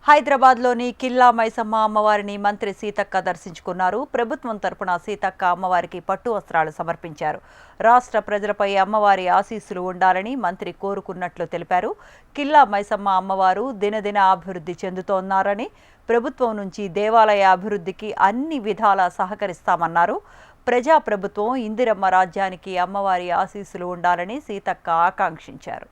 హైదరాబాద్లోని కిల్లా మైసమ్మ అమ్మవారిని మంత్రి సీతక్క దర్శించుకున్నారు. ప్రభుత్వం తరపున సీతక్క అమ్మవారికి పట్టు వస్త్రాలు సమర్పించారు. రాష్ట్ర ప్రజలపై అమ్మవారి ఆశీస్సులు ఉండాలని మంత్రి కోరుకున్నట్లు తెలిపారు. కిల్లా మైసమ్మ అమ్మవారు దినదిన అభివృద్ధి చెందుతోన్నారని, ప్రభుత్వం నుంచి దేవాలయ అభివృద్ధికి అన్ని విధాలా సహకరిస్తామన్నారు. ప్రజాప్రభుత్వం ఇందిరమ్మ రాజ్యానికి అమ్మవారి ఆశీస్సులు ఉండాలని సీతక్క ఆకాంక్షించారు.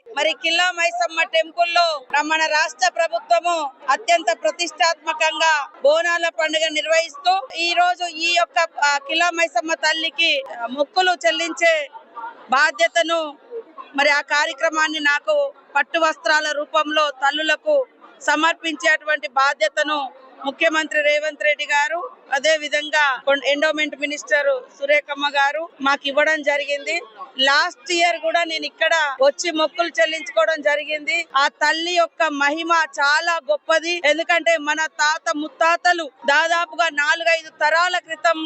మరి కిల్లా మైసమ్మ టెంపుల్లో మన రాష్ట్ర ప్రభుత్వము అత్యంత ప్రతిష్టాత్మకంగా బోనాల పండుగ నిర్వహిస్తూ ఈ రోజు ఈ యొక్క కిల్లా మైసమ్మ తల్లికి మొక్కులు చెల్లించే బాధ్యతను మరి ఆ కార్యక్రమాన్ని నాకు పట్టు వస్త్రాల రూపంలో తల్లులకు సమర్పించేటువంటి బాధ్యతను ముఖ్యమంత్రి రేవంత్ రెడ్డి గారు, అదే విధంగా ఎండోమెంట్ మినిస్టర్ సురేఖమ్మ గారు మాకు ఇవ్వడం జరిగింది. లాస్ట్ ఇయర్ కూడా నేను ఇక్కడ వచ్చి మొక్కులు చెల్లించుకోవడం జరిగింది. ఆ తల్లి యొక్క మహిమ చాలా గొప్పది. ఎందుకంటే మన తాత ముత్తాతలు దాదాపుగా 4-5 తరాల క్రితం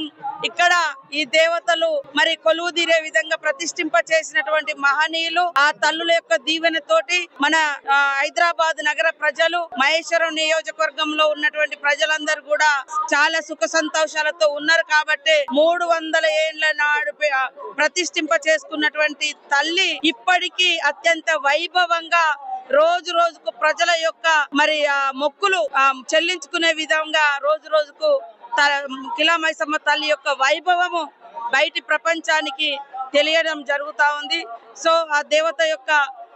ఇక్కడ ఈ దేవతలు మరి కొలువు తీరే విధంగా ప్రతిష్ఠింప చేసినటువంటి మహనీయులు. ఆ తల్లుల యొక్క దీవెనతోటి మన హైదరాబాద్ నగర ప్రజలు, మహేశ్వరం నియోజకవర్గంలో ఉన్నటువంటి ప్రజలందరూ కూడా చాలా సుఖ సంతోషాలతో ఉన్నారు. కాబట్టి 300 ఏళ్ల నాడు ప్రతిష్ఠింప చేసుకున్నటువంటి తల్లి ఇప్పటికీ అత్యంత వైభవంగా రోజు రోజుకు ప్రజల యొక్క మరి మొక్కులు చెల్లించుకునే విధంగా రోజు రోజుకు కిల్లా మైసమ్మ తల్లి యొక్క వైభవము బయటి ప్రపంచానికి తెలియడం జరుగుతా ఉంది. సో ఆ దేవత యొక్క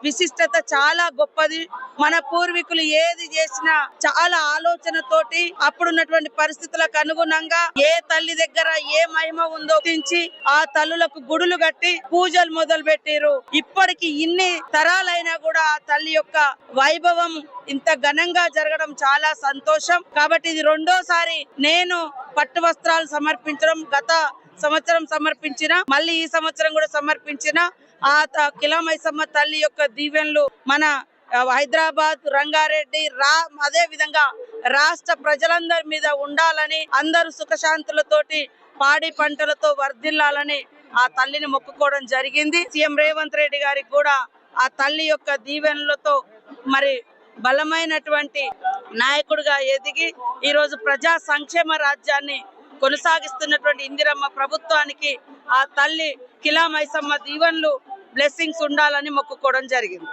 విశిష్టత చాలా గొప్పది. మన పూర్వీకులు ఏది చేసినా చాలా ఆలోచనతోటి అప్పుడున్నటువంటి పరిస్థితులకు అనుగుణంగా ఏ తల్లి దగ్గర ఏ మహిమ ఉందో గుర్తించి ఆ తల్లులకు గుడులు కట్టి పూజలు మొదలు పెట్టారు. ఇప్పటికి ఇన్ని తరాలైనా కూడా ఆ తల్లి యొక్క వైభవం ఇంత ఘనంగా జరగడం చాలా సంతోషం. కాబట్టి ఇది రెండోసారి నేను పట్టు వస్త్రాలు సమర్పించడం. గత సంవత్సరం సమర్పించిన, మళ్ళీ ఈ సంవత్సరం కూడా సమర్పించిన ఆ కిల్లా మైసమ్మ తల్లి యొక్క దీవెనలు మన హైదరాబాద్, రంగారెడ్డి అదే విధంగా రాష్ట్ర ప్రజలందరి మీద ఉండాలని, అందరూ సుఖశాంతులతోటి పాడి పంటలతో వర్ధిల్లాలని ఆ తల్లిని మొక్కుకోవడం జరిగింది. సీఎం రేవంత్ రెడ్డి గారికి కూడా ఆ తల్లి యొక్క దీవెనలతో మరి బలమైనటువంటి నాయకుడిగా ఎదిగి ఈరోజు ప్రజా సంక్షేమ రాజ్యాన్ని కొనసాగిస్తున్నటువంటి ఇందిరమ్మ ప్రభుత్వానికి ఆ తల్లి కిల్లా మైసమ్మ దీవెనలు, బ్లెస్సింగ్స్ ఉండాలని మొక్కుకోవడం జరిగింది.